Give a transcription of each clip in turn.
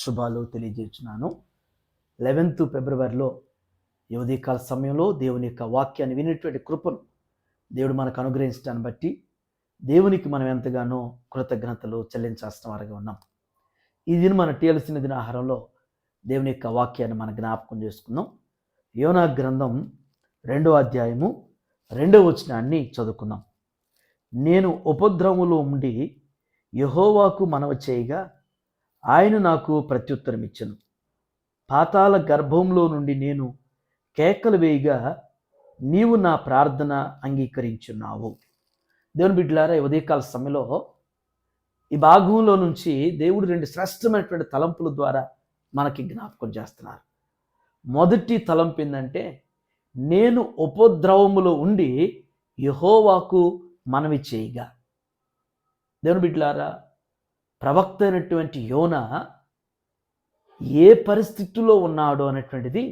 శుభాలు తెలియజేస్తున్నాను. 11th ఫిబ్రవరిలో ఈ ఉదయకాల సమయంలో దేవుని యొక్క వాక్యాన్ని వినేటువంటి కృపను దేవుడు మనకు అనుగ్రహించడాన్ని బట్టి దేవునికి మనం ఎంతగానో కృతజ్ఞతలు చెల్లించాల్సిన వారిగా ఉన్నాం. ఈ దినం మన టీఎల్సిన దిన ఆహారంలో దేవుని యొక్క వాక్యాన్ని మన జ్ఞాపకం చేసుకుందాం. యోనా గ్రంథం 2వ అధ్యాయము 2వ వచనాన్ని చదువుకుందాం. నేను ఉపద్రవములో ఉండి యెహోవాకు మనవి చేయగా ఆయన నాకు ప్రత్యుత్తరం ఇచ్చెను. పాతాళ గర్భంలో నుండి నేను కేకలు వేయగా నీవు నా ప్రార్థన అంగీకరించున్నావు. దేవుని బిడ్డలారా, ఈ ఉదయకాల సమయంలో ఈ భాగంలో నుంచి దేవుడు 2 శ్రేష్టమైనటువంటి తలంపుల ద్వారా మనకి జ్ఞాపకం చేస్తున్నారు. మొదటి తలంపు ఏంటంటే, నేను ఉపద్రవములో ఉండి యెహోవాకు మనవి చేయగా. దేవుని బిడ్డలారా, ప్రవక్త అయినటువంటి యోనా ఏ పరిస్థితుల్లో ఉన్నాడు అనేటువంటిది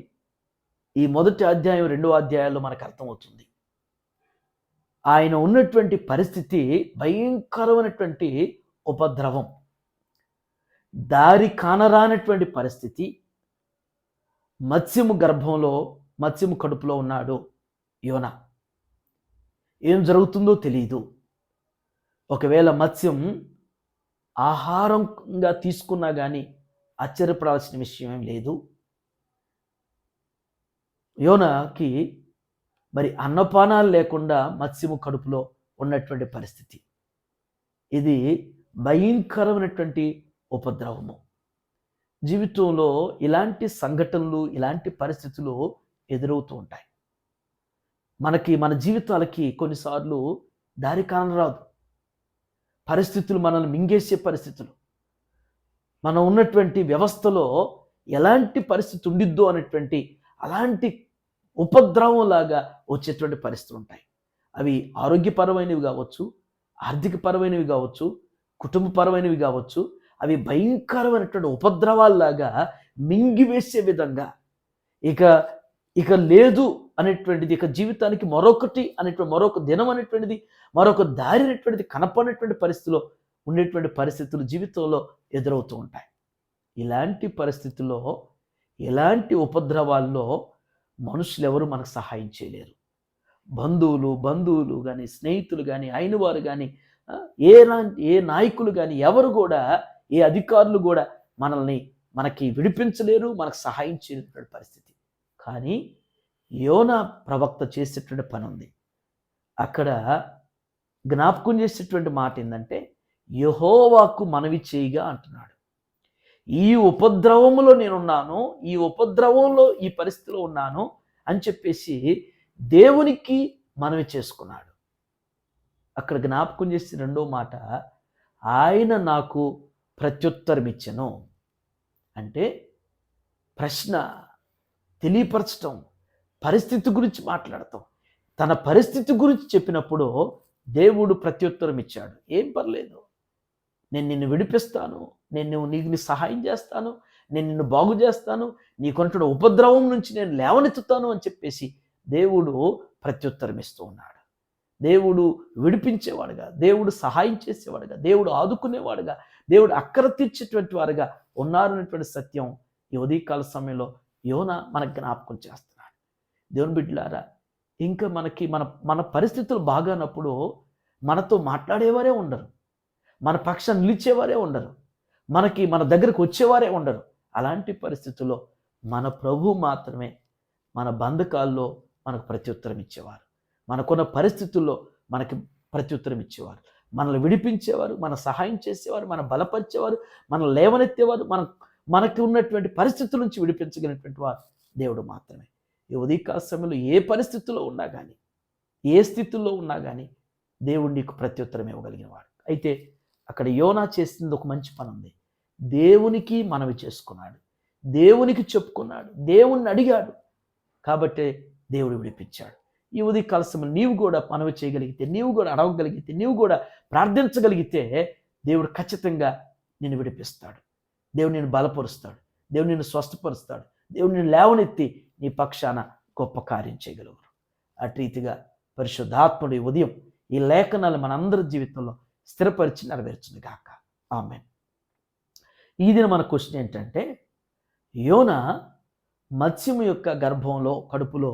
ఈ మొదటి అధ్యాయం 2వ అధ్యాయాల్లో మనకు అర్థమవుతుంది. ఆయన ఉన్నటువంటి పరిస్థితి భయంకరమైనటువంటి ఉపద్రవం, దారి కానరానటువంటి పరిస్థితి. మత్స్యము కడుపులో ఉన్నాడు యోనా. ఏం జరుగుతుందో తెలియదు. ఒకవేళ మత్స్యం ఆహారంగా తీసుకున్నా కానీ ఆశ్చర్యపడాల్సిన విషయం ఏం లేదు. యోనాకి మరి అన్నపానాలు లేకుండా మత్స్యము కడుపులో ఉన్నటువంటి పరిస్థితి. ఇది భయంకరమైనటువంటి ఉపద్రవము. జీవితంలో ఇలాంటి సంఘటనలు, ఇలాంటి పరిస్థితులు ఎదురవుతూ ఉంటాయి. మన జీవితాలకి కొన్నిసార్లు దారి కానరాదు. పరిస్థితులు మనల్ని మింగేసే పరిస్థితులు, మనం ఉన్నటువంటి వ్యవస్థలో ఎలాంటి పరిస్థితి ఉండిద్దో అనేటువంటి అలాంటి ఉపద్రవంలాగా వచ్చేటువంటి పరిస్థితులు ఉంటాయి. అవి ఆరోగ్యపరమైనవి కావచ్చు, ఆర్థికపరమైనవి కావచ్చు, కుటుంబపరమైనవి కావచ్చు. అవి భయంకరమైనటువంటి ఉపద్రవాల్లాగా మింగివేసే విధంగా ఇక లేదు అనేటువంటిది, ఇక జీవితానికి మరొక దినం అనేటువంటిది, మరొక దారి అనేటువంటిది కనపడినటువంటి పరిస్థితిలో ఉండేటువంటి పరిస్థితులు జీవితంలో ఎదురవుతూ ఉంటాయి. ఇలాంటి పరిస్థితుల్లో, ఇలాంటి ఉపద్రవాల్లో మనుషులు ఎవరు మనకు సహాయం చేయలేరు. బంధువులు కానీ, స్నేహితులు కానీ, అయిన వారు కానీ, ఏ నాయకులు కానీ, ఎవరు కూడా, ఏ అధికారులు కూడా మనకి విడిపించలేరు, మనకు సహాయం చేయలేటువంటి పరిస్థితి. కానీ యోనా ప్రవక్త చేసేటువంటి పని ఉంది. అక్కడ జ్ఞాపకం చేసేటువంటి మాట ఏంటంటే, యెహోవాకు మనవి చేయగా అంటున్నాడు. ఈ ఉపద్రవములో నేనున్నాను, ఈ ఉపద్రవంలో ఈ పరిస్థితిలో ఉన్నాను అని చెప్పేసి దేవునికి మనవి చేసుకున్నాడు. అక్కడ జ్ఞాపకం చేసి 2వ మాట, ఆయన నాకు ప్రత్యుత్తరం ఇచ్చెను. అంటే ప్రశ్న తెలియపరచటం, పరిస్థితి గురించి మాట్లాడతాం. తన పరిస్థితి గురించి చెప్పినప్పుడు దేవుడు ప్రత్యుత్తరం ఇచ్చాడు. ఏం పర్లేదు, నేను నిన్ను విడిపిస్తాను, నీకు సహాయం చేస్తాను, నేను నిన్ను బాగు చేస్తాను, నీకున్నటువంటి ఉపద్రవం నుంచి నేను లేవనెత్తుతాను అని చెప్పేసి దేవుడు ప్రత్యుత్తరం ఇస్తూ ఉన్నాడు. దేవుడు విడిపించేవాడుగా, దేవుడు సహాయం చేసేవాడుగా, దేవుడు ఆదుకునేవాడుగా, దేవుడు అక్కర తీర్చేటువంటి వారుగా ఉన్నారనేటువంటి సత్యం ఈ ఉదయకాల సమయంలో యోనా మనకు జ్ఞాపకం చేస్తున్నాడు. దేవుని బిడ్డలారా, ఇంకా మన పరిస్థితులు బాగానప్పుడు మనతో మాట్లాడేవారే ఉండరు, మన పక్షాన్ని నిలిచేవారే ఉండరు, మన దగ్గరకు వచ్చేవారే ఉండరు. అలాంటి పరిస్థితుల్లో మన ప్రభు మాత్రమే మన బంధకాల్లో మనకు ప్రత్యుత్తరం ఇచ్చేవారు. మనకున్న పరిస్థితుల్లో మనకి ప్రత్యుత్తరం ఇచ్చేవారు, మనల్ని విడిపించేవారు, మన సహాయం చేసేవారు, మన బలపరిచేవారు, మన లేవనెత్తేవారు, మనకి ఉన్నటువంటి పరిస్థితుల నుంచి విడిపించగలిగినటువంటి వారు దేవుడు మాత్రమే. ఈ ఉదయకాల సమయంలో ఏ పరిస్థితుల్లో ఉన్నా కానీ, ఏ స్థితుల్లో ఉన్నా కానీ దేవుడు నీకు ప్రత్యుత్తరం ఇవ్వగలిగిన వాడు. అయితే అక్కడ యోనా చేసింది ఒక మంచి పని ఉంది. దేవునికి మనవి చేసుకున్నాడు, దేవునికి చెప్పుకున్నాడు, దేవుణ్ణి అడిగాడు. కాబట్టే దేవుడు విడిపించాడు. ఈ ఉదయకాల సమయంలో నీవు కూడా మనవి చేయగలిగితే, నీవు కూడా అడగగలిగితే, నీవు కూడా ప్రార్థించగలిగితే దేవుడు ఖచ్చితంగా నిన్ను విడిపిస్తాడు. దేవుడు నిన్ను బలపరుస్తాడు, దేవుడు నిన్ను స్వస్థపరుస్తాడు, దేవుడు నిన్ను లేవనెత్తి నీ పక్షాన గొప్ప కార్యం చేయగలరు. అటు రీతిగా పరిశుద్ధాత్ముడు ఈ ఉదయం ఈ లేఖనాలు మనందరి జీవితంలో స్థిరపరిచి నెరవేర్చును గాక. ఆమేన్. ఈ దిన మన క్వశ్చన్ ఏంటంటే, యోన మత్స్యము యొక్క గర్భంలో కడుపులో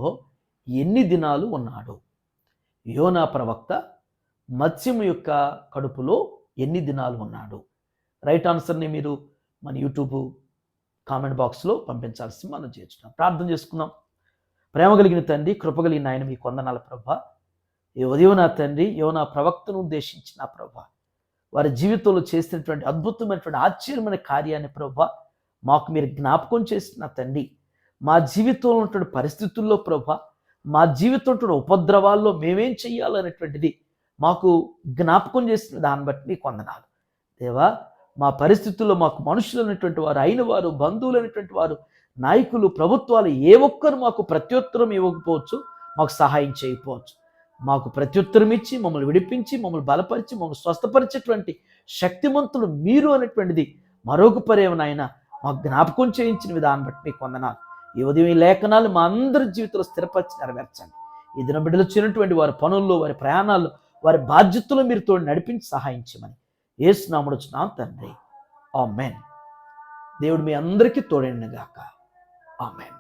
ఎన్ని దినాలు ఉన్నాడు? యోనా ప్రవక్త మత్స్యము యొక్క కడుపులో ఎన్ని దినాలు ఉన్నాడు? రైట్ ఆన్సర్ని మీరు మన యూట్యూబ్ కామెంట్ బాక్స్లో పంపించాల్సి మనం చేస్తున్నాం. ప్రార్థన చేసుకుందాం. ప్రేమ కలిగిన తండ్రి, కృపగలిగిన ఆయన, మీకు వందనాలు ప్రభా. ఈ ఉదయం నా తండ్రి యోనా ప్రవక్తను ఉద్దేశించిన ప్రభా, వారి జీవితంలో చేసినటువంటి అద్భుతమైనటువంటి ఆశ్చర్యమైన కార్యాన్ని ప్రభా మాకు మీరు జ్ఞాపకం చేసిన తండ్రి. మా జీవితంలో ఉన్నటువంటి పరిస్థితుల్లో ప్రభా, మా జీవితంలో ఉపద్రవాల్లో మేమేం చెయ్యాలనేటువంటిది మాకు జ్ఞాపకం చేసిన దాన్ని బట్టి నీకు వందనాలు దేవా. మా పరిస్థితుల్లో మాకు మనుషులు అనేటువంటి వారు, అయిన వారు, బంధువులు అనేటువంటి వారు, నాయకులు, ప్రభుత్వాలు ఏ ఒక్కరు మాకు ప్రత్యుత్తరం ఇవ్వకపోవచ్చు, మాకు సహాయం చేయకపోవచ్చు. మాకు ప్రత్యుత్తరం ఇచ్చి మమ్మల్ని విడిపించి మమ్మల్ని బలపరిచి మమ్మల్ని స్వస్థపరిచేటువంటి శక్తిమంతులు మీరు అనేటువంటిది మరొక పర్యాయన మాకు జ్ఞాపకం చేయించిన విధానం బట్టి మీకు వందనాలు. ఈ ఉదయం ఈ లేఖనాలు మా అందరి జీవితంలో స్థిరపరిచి నెరవేర్చండి. ఈ దిన బిడ్డలు వచ్చినటువంటి వారి పనుల్లో, వారి ప్రయాణాల్లో, వారి బాధ్యతలు మీరు తోడు నడిపించి సహాయం చేయమని యేసు నామమున అడుగుచున్నాం తండ్రి. ఆమేన్. దేవుడు మీ అందరికీ తోడైనగాక. ఆమేన్.